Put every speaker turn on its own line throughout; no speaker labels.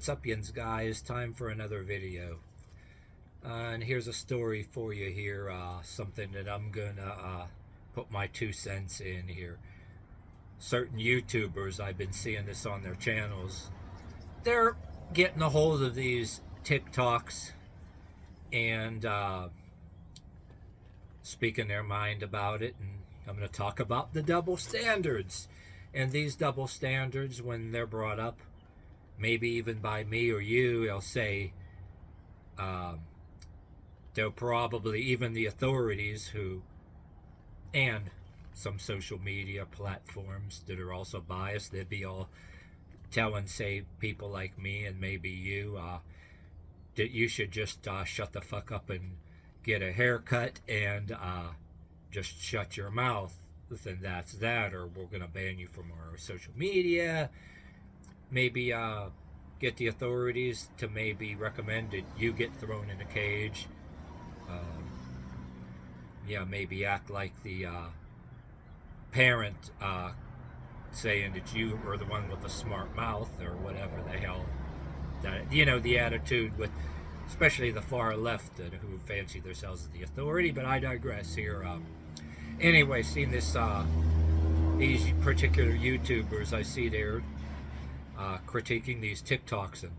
What's up, yins guys? Time for another video. And here's a story for you here. Something that I'm gonna put my 2 cents in here. Certain YouTubers, I've been seeing this on their channels, they're getting a hold of these TikToks and speaking their mind about it. And I'm going to talk about the double standards. And these double standards, when they're brought up, maybe even by me or you, they'll say, they'll probably, even the authorities who, and some social media platforms that are also biased, they'd be all telling, say, people like me and maybe you, that you should just shut the fuck up and get a haircut and just shut your mouth. Then that's that, or we're going to ban you from our social media. Maybe get the authorities to maybe recommend that you get thrown in a cage. Yeah, maybe act like the parent saying that you are the one with the smart mouth or whatever the hell. That, you know, the attitude with especially the far left who fancy themselves as the authority. But I digress here. Anyway, seeing this, these particular YouTubers I see there critiquing these TikToks, and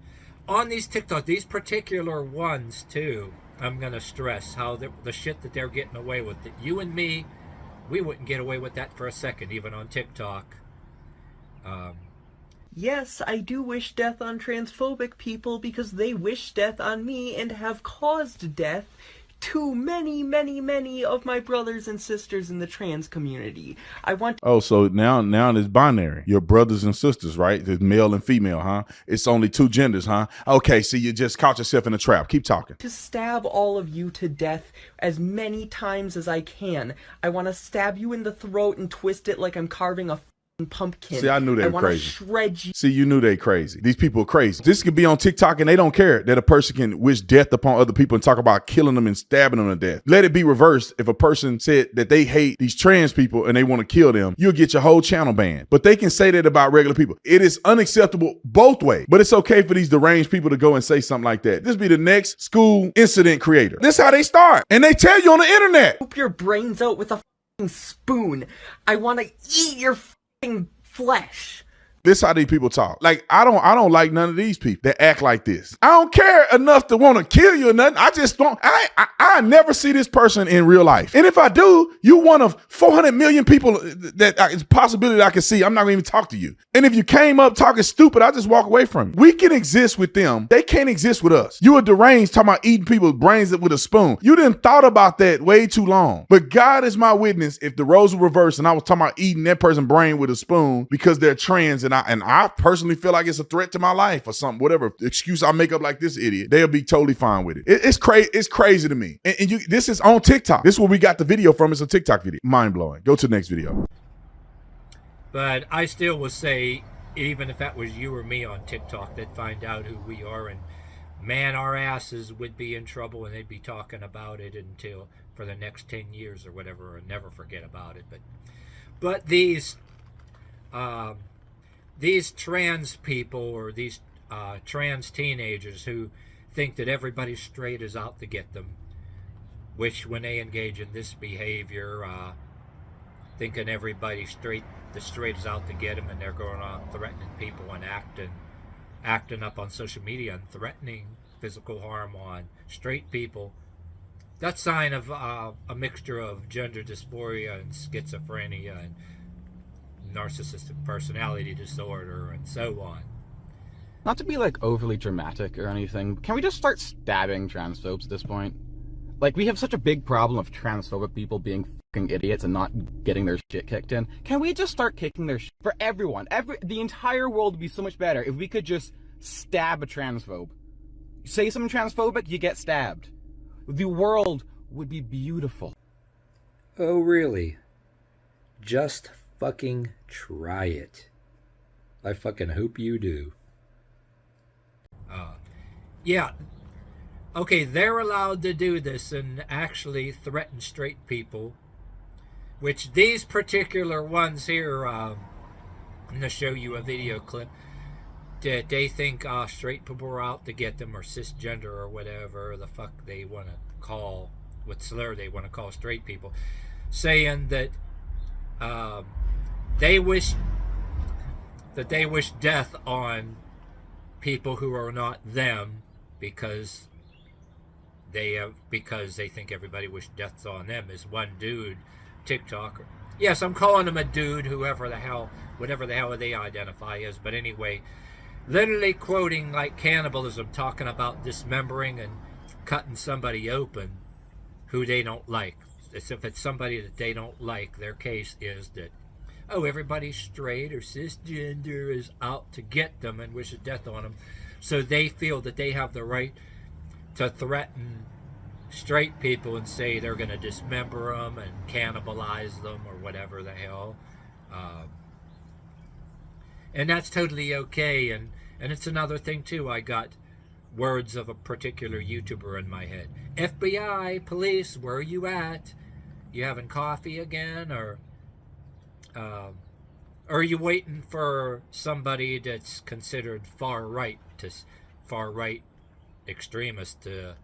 on these TikToks, these particular ones too, I'm gonna stress how the shit that they're getting away with, that you and me, we wouldn't get away with that for a second, even on TikTok.
Yes, I do wish death on transphobic people because they wish death on me and have caused death to many, many, many of my brothers and sisters in the trans community. I want...
Oh, so now it's binary. Your brothers and sisters, right? There's male and female, huh? It's only two genders, huh? Okay, so you just caught yourself in a trap. Keep talking.
to stab all of you to death as many times as I can. I want to stab you in the throat and twist it like I'm carving a pumpkin.
See, I knew they were crazy.
Shred you.
See, you knew they crazy. These people are crazy. This could be on TikTok and they don't care that a person can wish death upon other people and talk about killing them and stabbing them to death. Let it be reversed. If a person said that they hate these trans people and they want to kill them, you'll get your whole channel banned. But they can say that about regular people. It is unacceptable both ways. But it's okay for these deranged people to go and say something like that. This be the next school incident creator. This is how they start. And they tell you on the internet.
Scoop your brains out with a spoon. I want to eat your flesh.
This how these people talk. Like, I don't like none of these people that act like this. I don't care enough to want to kill you or nothing. I just don't. I never see this person in real life. And if I do, you one of 400 million people that it's a possibility that I can see. I'm not going to even talk to you. And if you came up talking stupid, I just walk away from you. We can exist with them. They can't exist with us. You are deranged talking about eating people's brains with a spoon. You didn't thought about that way too long. But God is my witness. If the roles were reversed and I was talking about eating that person's brain with a spoon because they're trans, and I personally feel like it's a threat to my life or something, whatever excuse I make up like this idiot, they'll be totally fine with it. It's crazy. It's crazy to me. And this is on TikTok. This is where we got the video from. It's a TikTok video. Mind blowing. Go to the next video.
But I still would say, even if that was you or me on TikTok, they'd find out who we are, and man, our asses would be in trouble, and they'd be talking about it until for the next 10 years or whatever, and never forget about it. But these trans people, or these trans teenagers who think that everybody straight is out to get them, which when they engage in this behavior, thinking everybody straight is out to get them, and they're going on threatening people and acting up on social media and threatening physical harm on straight people, that's sign of a mixture of gender dysphoria and schizophrenia and narcissistic personality disorder and so on.
Not to be like overly dramatic or anything, can we just start stabbing transphobes at this point? Like, we have such a big problem of transphobic people being fucking idiots and not getting their shit kicked in. Can we just start kicking their shit for everyone? The entire world would be so much better if we could just stab a transphobe. Say something transphobic, you get stabbed. The world would be beautiful.
Oh, really? Just fucking try it. I fucking hope you do. Yeah. Okay, they're allowed to do this and actually threaten straight people, which these particular ones here, I'm going to show you a video clip. that they think straight people are out to get them, or cisgender, or whatever the fuck they want to call, what slur they want to call straight people, saying that they wish death on people who are not them because they think everybody wished death on them. Is one dude, TikToker. Yes, I'm calling him a dude, whatever the hell they identify as. But anyway, literally quoting like cannibalism, talking about dismembering and cutting somebody open who they don't like. As if it's somebody that they don't like, their case is that, oh, everybody straight or cisgender is out to get them and wishes death on them. So they feel that they have the right to threaten straight people and say they're going to dismember them and cannibalize them or whatever the hell. And that's totally okay. And it's another thing, too. I got words of a particular YouTuber in my head. FBI, police, where are you at? You having coffee again? Or are you waiting for somebody that's considered far right extremist to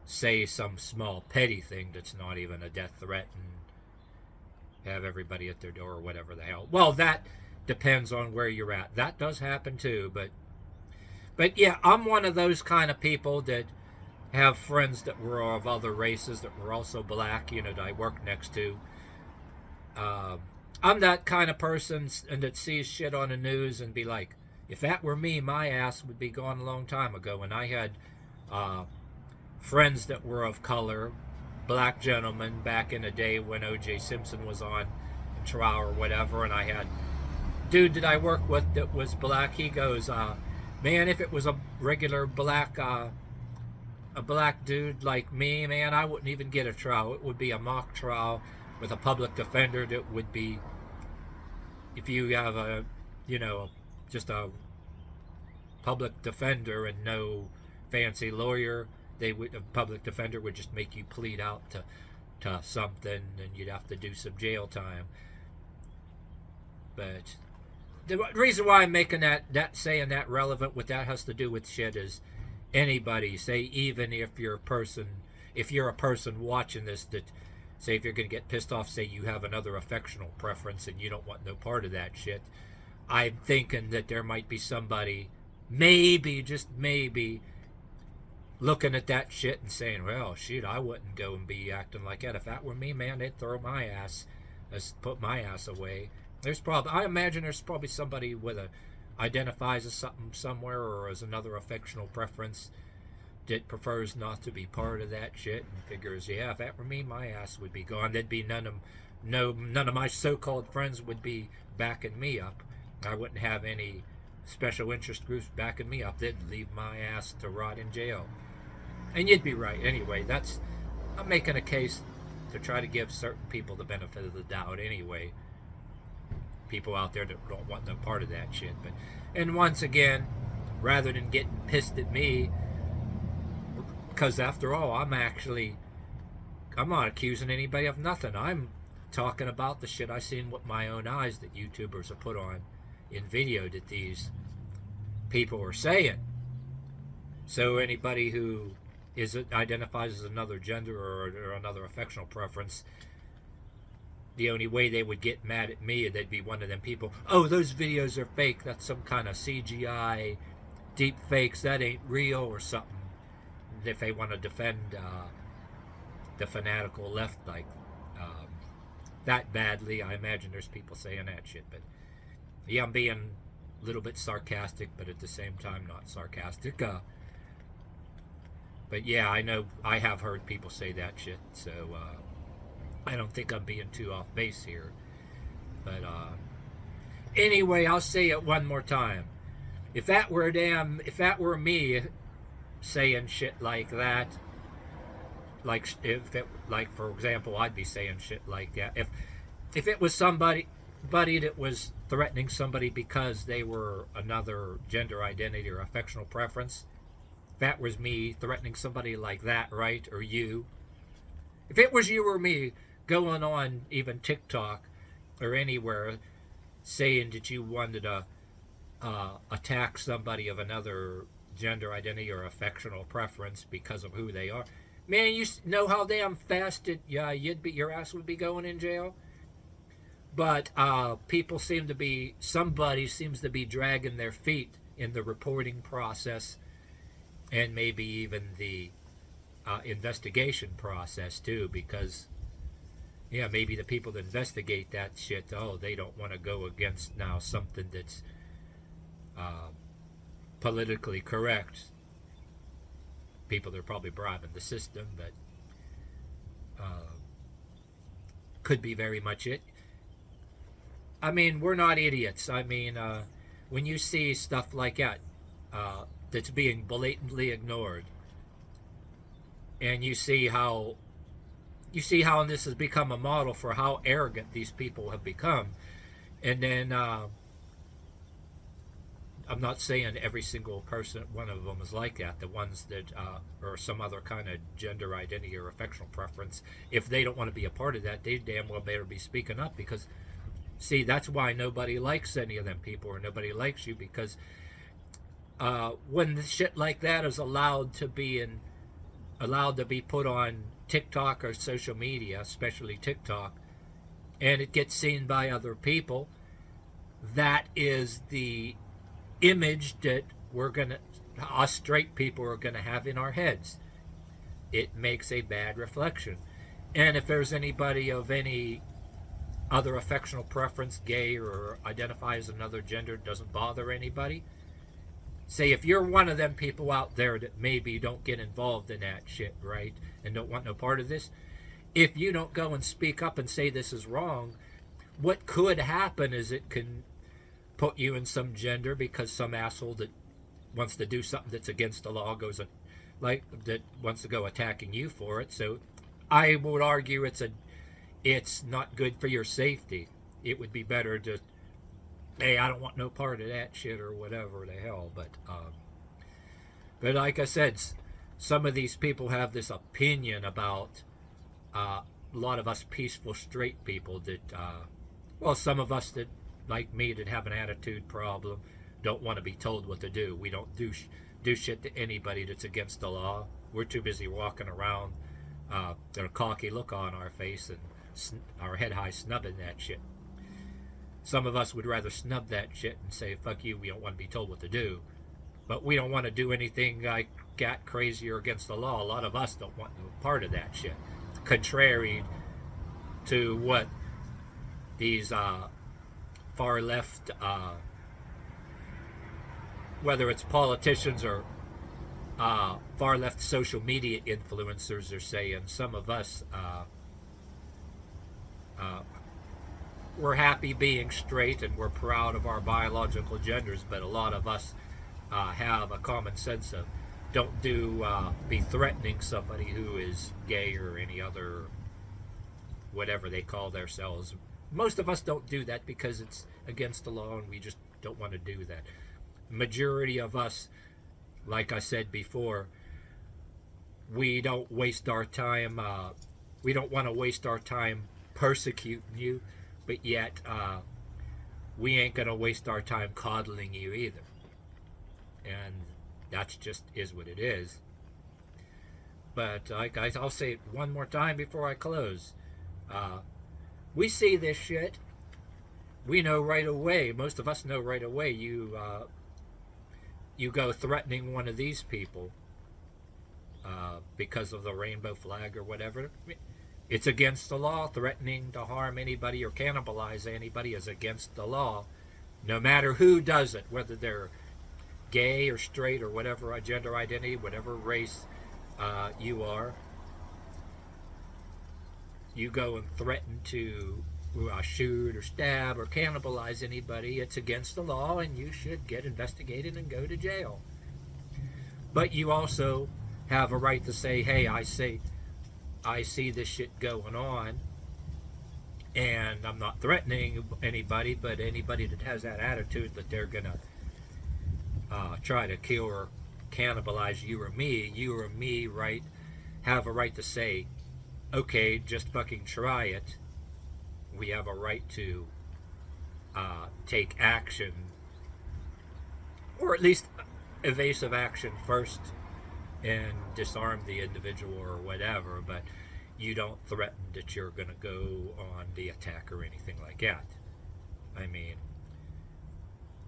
say some small petty thing that's not even a death threat and have everybody at their door or whatever the hell? Well, that depends on where you're at. That does happen too, but yeah, I'm one of those kind of people that have friends that were of other races that were also black, that I work next to. I'm that kind of person and that sees shit on the news and be like, if that were me, my ass would be gone a long time ago. And I had friends that were of color, black gentlemen, back in the day when O.J. Simpson was on trial or whatever, and I had dude that I work with that was black. He goes, man, if it was a regular black dude like me, man, I wouldn't even get a trial. It would be a mock trial with a public defender that would be, if you have just a public defender and no fancy lawyer, a public defender would just make you plead out to something, and you'd have to do some jail time. But the reason why I'm making saying that relevant, what that has to do with shit is anybody, say, even if you're a person watching this, that say if you're going to get pissed off, say you have another affectional preference and you don't want no part of that shit, I'm thinking that there might be somebody, maybe, just maybe, looking at that shit and saying, well, shit, I wouldn't go and be acting like that. If that were me, man, they'd throw my ass, put my ass away. I imagine there's probably somebody identifies as something somewhere or as another affectional preference that prefers not to be part of that shit and figures, yeah, if that were me, my ass would be gone. There'd be none of my so-called friends would be backing me up. I wouldn't have any special interest groups backing me up. They'd leave my ass to rot in jail. And you'd be right. Anyway, I'm making a case to try to give certain people the benefit of the doubt anyway. People out there that don't want no part of that shit. And once again, rather than getting pissed at me, because after all, I'm not accusing anybody of nothing. I'm talking about the shit I seen with my own eyes that YouTubers have put on in video that these people are saying. So anybody who identifies as another gender or another affectional preference, the only way they would get mad at me, they'd be one of them people, oh, those videos are fake, that's some kind of CGI, deep fakes, that ain't real, or something. If they want to defend the fanatical left like that badly, I imagine there's people saying that shit. But yeah, I'm being a little bit sarcastic, but at the same time not sarcastic. But yeah, I know I have heard people say that shit, so I don't think I'm being too off base here. But anyway, I'll say it one more time. If that were me saying shit like that, for example, I'd be saying shit like that. If it was somebody that was threatening somebody because they were another gender identity or affectional preference, that was me threatening somebody like that, right? Or you. If it was you or me going on even TikTok or anywhere saying that you wanted to attack somebody of another gender identity or affectional preference because of who they are, man, you know how damn fast your ass would be going in jail. But people seem to be, somebody seems to be dragging their feet in the reporting process, and maybe even the investigation process too, because yeah, maybe the people that investigate that shit, oh, they don't want to go against now something that's politically correct. People that are probably bribing the system, but could be very much it. I mean, we're not idiots. I mean, when you see stuff like that that's being blatantly ignored, and you see how this has become a model for how arrogant these people have become, and then I'm not saying every single person, one of them is like that. The ones that or some other kind of gender identity or affectional preference, if they don't want to be a part of that, they damn well better be speaking up, because see, that's why nobody likes any of them people, or nobody likes you, because when shit like that is allowed to be put on TikTok or social media, especially TikTok, and it gets seen by other people, that is the image that us straight people are gonna have in our heads. It makes a bad reflection. And if there's anybody of any other affectional preference, gay or identify as another gender, doesn't bother anybody, say if you're one of them people out there that maybe don't get involved in that shit, right, and don't want no part of this, if you don't go and speak up and say this is wrong, what could happen is it can put you in some gender, because some asshole that wants to do something that's against the law goes that wants to go attacking you for it. So I would argue it's not good for your safety. It would be better to, hey, I don't want no part of that shit or whatever the hell. But like I said, some of these people have this opinion about a lot of us peaceful straight people that, well, some of us that, like me, that have an attitude problem, don't want to be told what to do. We don't do shit to anybody that's against the law. We're too busy walking around with a cocky look on our face and our head high snubbing that shit. Some of us would rather snub that shit and say, fuck you, we don't want to be told what to do. But we don't want to do anything like that crazy or against the law. A lot of us don't want no part of that shit. Contrary to what these far left, whether it's politicians or far left social media influencers are saying, some of us we're happy being straight and we're proud of our biological genders, but a lot of us have a common sense of don't be threatening somebody who is gay or any other whatever they call themselves. Most of us don't do that because it's against the law and we just don't want to do that. Majority of us, like I said before, we don't waste our time, we don't want to waste our time persecuting you, but yet we ain't going to waste our time coddling you either. And that's just is what it is. But I'll say it one more time before I close. We see this shit. We know right away. Most of us know right away. You go threatening one of these people because of the rainbow flag or whatever. It's against the law. Threatening to harm anybody or cannibalize anybody is against the law. No matter who does it, whether they're gay or straight or whatever gender identity, whatever race you are. You go and threaten to shoot or stab or cannibalize anybody, it's against the law and you should get investigated and go to jail. But you also have a right to say, hey, I see this shit going on and I'm not threatening anybody, but anybody that has that attitude that they're gonna try to kill or cannibalize you or me, right, have a right to say, okay, just fucking try it. We have a right to take action or at least evasive action first and disarm the individual or whatever, but you don't threaten that you're going to go on the attack or anything like that. I mean,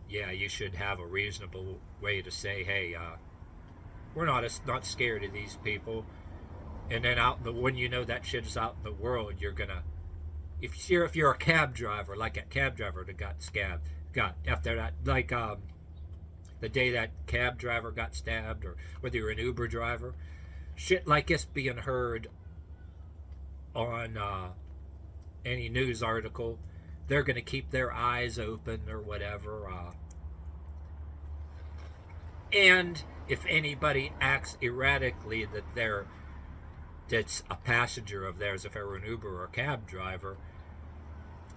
yeah, you should have a reasonable way to say, hey, we're not scared of these people. And then when you know that shit is out in the world, you're gonna, if you're a cab driver, like a cab driver that got after that, like the day that cab driver got stabbed, or whether you're an Uber driver, shit like this being heard on any news article, they're gonna keep their eyes open or whatever. And if anybody acts erratically that's a passenger of theirs, if they were an Uber or a cab driver,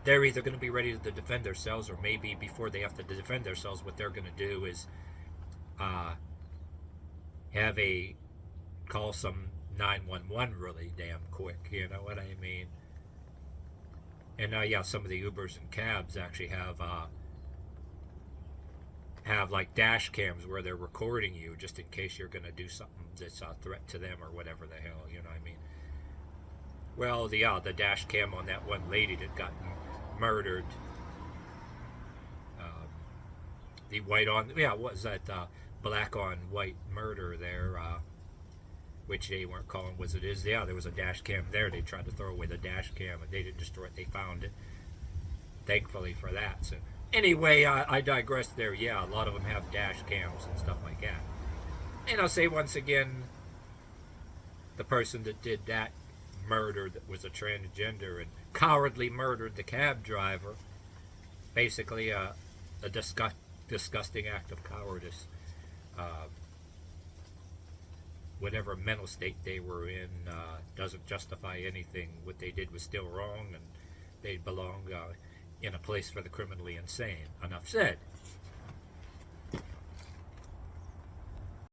they're either going to be ready to defend themselves, or maybe before they have to defend themselves, what they're going to do is call some 911 really damn quick, you know what I mean? And yeah, some of the Ubers and cabs actually have like dash cams where they're recording you just in case you're going to do something that's a threat to them or whatever the hell, you know what I mean? Well, the dash cam on that one lady that got murdered, the white on, yeah, what was that, black on white murder there, which they weren't calling was it is, yeah, there was a dash cam there. They tried to throw away the dash cam and they didn't destroy it, they found it, thankfully for that. So anyway, I digress there. Yeah, a lot of them have dash cams and stuff like that. And I'll say once again, the person that did that murder, that was a transgender and cowardly murdered the cab driver, basically a disgusting act of cowardice. Whatever mental state they were in doesn't justify anything. What they did was still wrong, and they belong in a place for the criminally insane. Enough said.